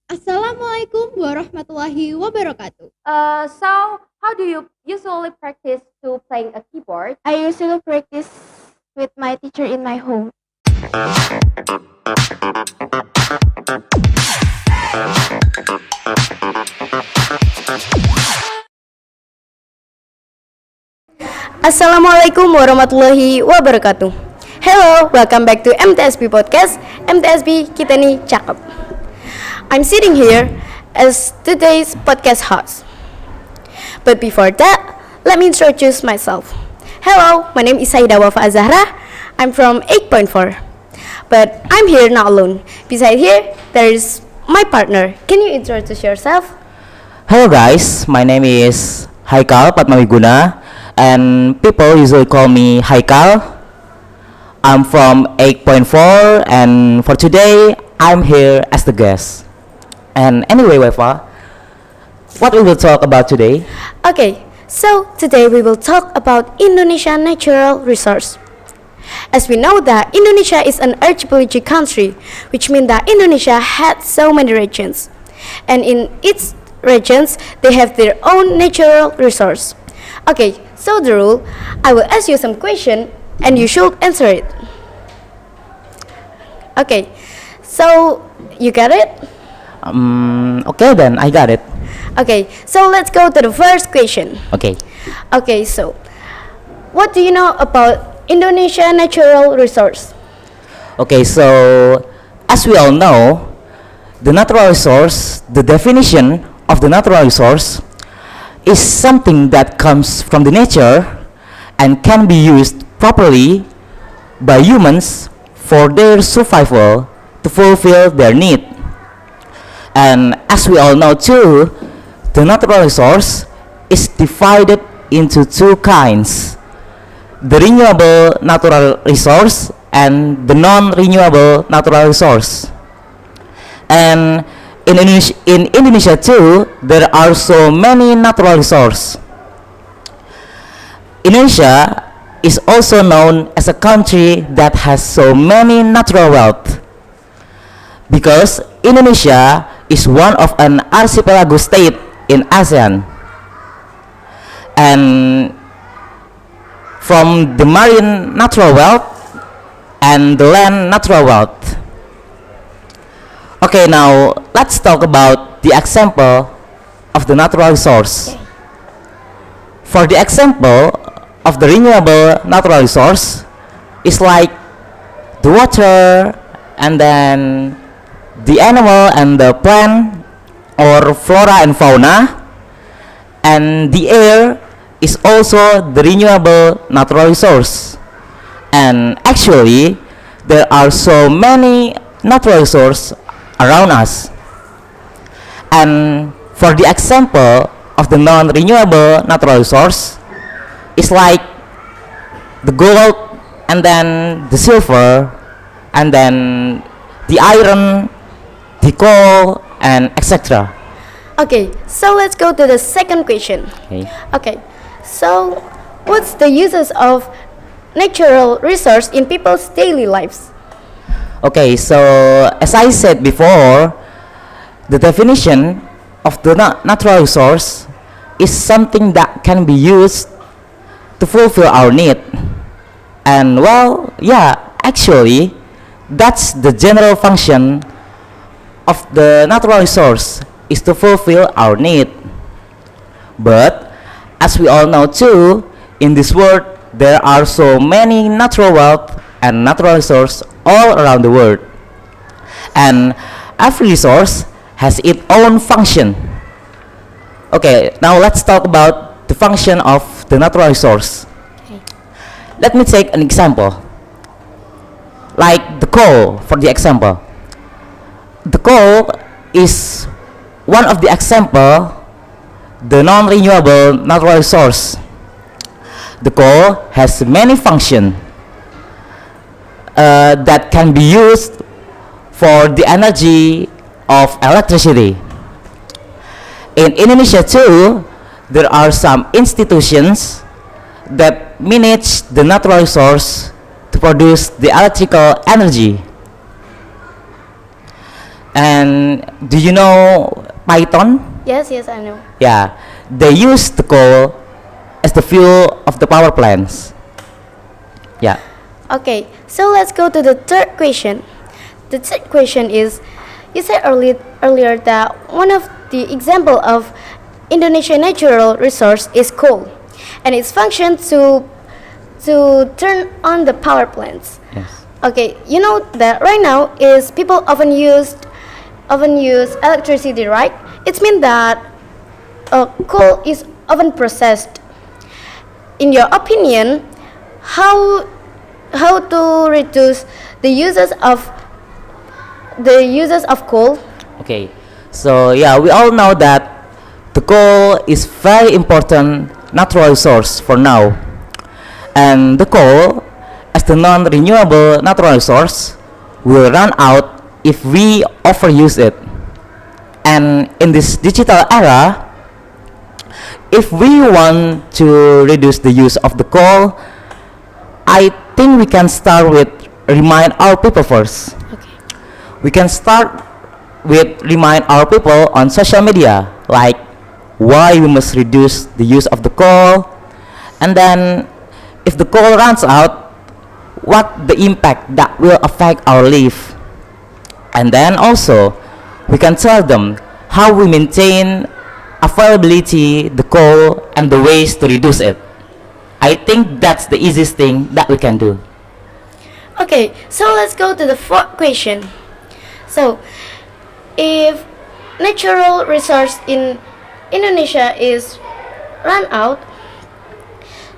Assalamualaikum warahmatullahi wabarakatuh. So how do you usually practice to playing a keyboard? I usually practice with my teacher in my home. Assalamualaikum warahmatullahi wabarakatuh. Hello, welcome back to MTsB podcast. MTsB kita nih cakep. I'm sitting here as today's podcast host. But before that, let me introduce myself. Hello, my name is Saiyidah Wafa I'm from 8.4. But I'm here not alone. Beside here, there is my partner. Can you introduce yourself? Hello guys, my name is Haykal Padmawiguna and people usually call me Haykal. I'm from 8.4 and for today I'm here as the guest. And anyway, Wafa, what we will talk about today? Okay, so today we will talk about Indonesian natural resource. As we know that Indonesia is an archipelagic country, which means that Indonesia had so many regions. And in its regions, they have their own natural resource. Okay, so the rule, I will ask you some question and you should answer it. Okay, so you got it? Okay then, I got it. Okay, so let's go to the first question. Okay. Okay, so what do you know about Indonesia natural resource? Okay, so as we all know, the natural resource, the definition of the natural resource is something that comes from the nature and can be used properly by humans for their survival to fulfill their need. And as we all know too, the natural resource is divided into two kinds: the renewable natural resource and the non-renewable natural resource. And in Indonesia too, there are so many natural resources. Indonesia is also known as a country that has so many natural wealth because Indonesia is one of an archipelago state in ASEAN. And from the marine natural wealth and the land natural wealth. Okay, now let's talk about the example of the natural resource. For the example of the renewable natural resource is like the water and then the animal and the plant or flora and fauna, and the air is also the renewable natural resource. And actually there are so many natural resources around us. And for the example of the non-renewable natural resource is like the gold and then the silver and then the iron, the coal, and etc. Okay, so let's go to the second question. Okay, so what's the uses of natural resource in people's daily lives? Okay, so as I said before, the definition of the natural resource is something that can be used to fulfill our need. And well, yeah, actually, that's the general function of the natural resource, is to fulfill our need. But as we all know too, in this world there are so many natural wealth and natural resources all around the world, and every resource has its own function. Okay, now let's talk about the function of the natural resource. Let me take an example, like the coal. For the example, the coal is one of the example, the non-renewable natural resource. The coal has many functions that can be used for the energy of electricity. In Indonesia too, there are some institutions that manage the natural resource to produce the electrical energy. And do you know Python? Yes, yes, I know. Yeah, they use the coal as the fuel of the power plants. Yeah. Okay, so let's go to the third question. The third question is, you said earlier that one of the example of Indonesian natural resource is coal, and its function to turn on the power plants. Yes. Okay, you know that right now is people often use electricity, right? It means that coal is often processed. In your opinion, how to reduce the uses of coal? Okay. So yeah, we all know that the coal is very important natural resource for now, and the coal as the non-renewable natural resource will run out if we overuse it. And in this digital era, if we want to reduce the use of the coal, I think we can start with remind our people first. Okay. We can start with remind our people on social media, like why we must reduce the use of the coal, and then if the coal runs out, what the impact that will affect our life. And then also we can tell them how we maintain availability the coal and the ways to reduce it. I think that's the easiest thing that we can do. Okay, so let's go to the fourth question. So, if natural resource in Indonesia is run out,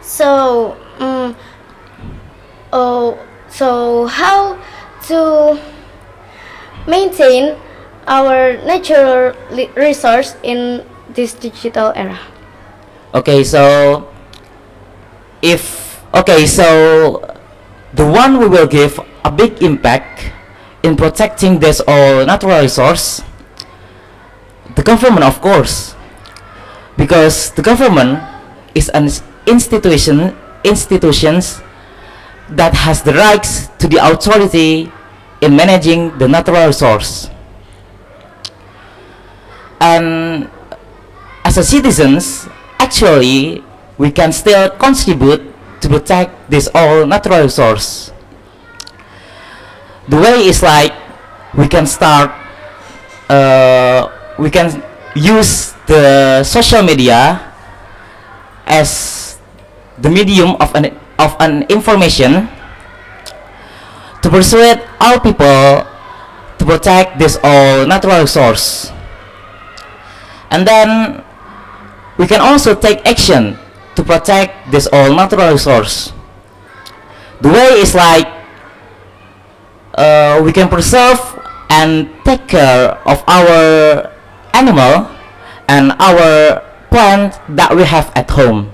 so so how to maintain our natural resource in this digital era? Okay, so the one we will give a big impact in protecting this all natural resource, the government, of course, because the government is an institutions that has the rights to the authority in managing the natural resource. And as a citizens, actually we can still contribute to protect this all natural resource. The way is like we can start we can use the social media as the medium of an information to persuade our people to protect this all natural resource. And then we can also take action to protect this all natural resource. The way is like we can preserve and take care of our animal and our plant that we have at home.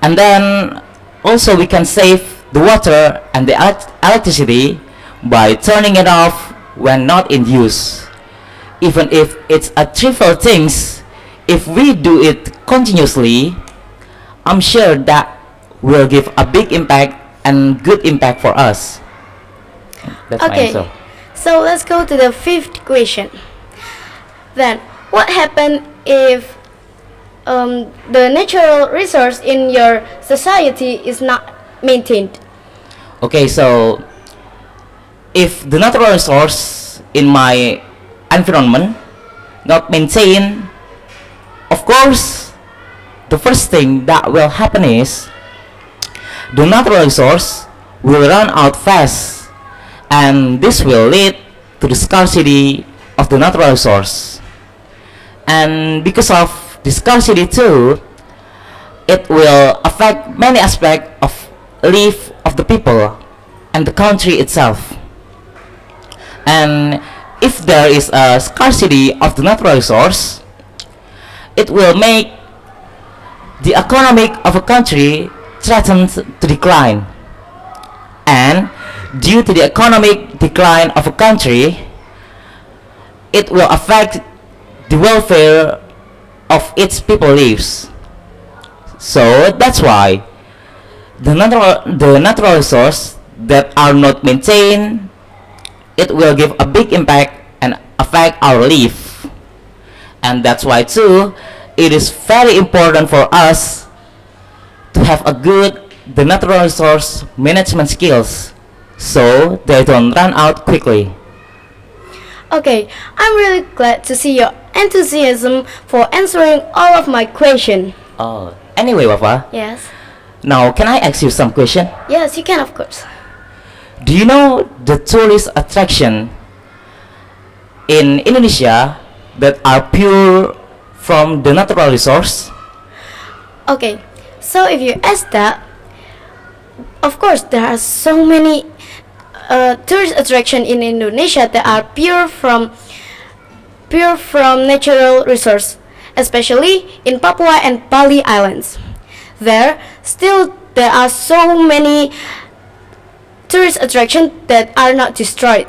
And then also we can save the water and the electricity by turning it off when not in use. Even if it's a trivial things, if we do it continuously, I'm sure that will give a big impact and good impact for us. That's my Okay, answer. so let's go to the fifth question. Then, what happens if the natural resource in your society is not maintained? Okay, so if the natural resource in my environment not maintained, of course the first thing that will happen is the natural resource will run out fast, and this will lead to the scarcity of the natural resource. And because of the scarcity too, it will affect many aspects of life of the people and the country itself. And if there is a scarcity of the natural resource, it will make the economic of a country threatens to decline. And due to the economic decline of a country, it will affect the welfare of its people lives. So that's why the natural resource that are not maintained, it will give a big impact and affect our life. And that's why too, it is very important for us to have a good the natural resource management skills so they don't run out quickly. Okay, I'm really glad to see your enthusiasm for answering all of my questions. Oh, anyway, Wafa, Yes. now can I ask you some question? Yes, you can, of course. Do you know the tourist attraction in Indonesia that are pure from the natural resource? Okay, so if you ask that, of course there are so many tourist attraction in Indonesia that are pure from natural resource, especially in Papua and Bali Islands. There are so many tourist attractions that are not destroyed.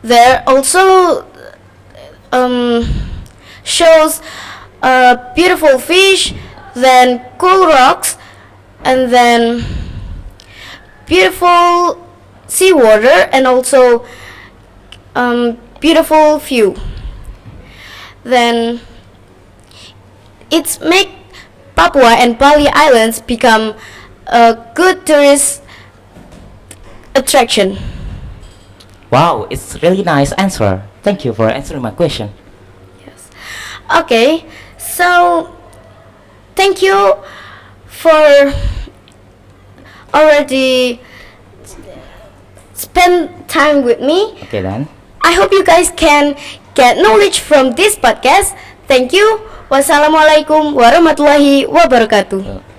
There also shows beautiful fish, then cool rocks, and then beautiful seawater, and also beautiful view. Then it's make Papua and Bali Islands become a good tourist attraction. Wow, it's really nice answer. Thank you for answering my question. Yes. Okay, so thank you for already spend time with me. Okay then. I hope you guys can get knowledge from this podcast. Thank you. Wassalamualaikum warahmatullahi wabarakatuh.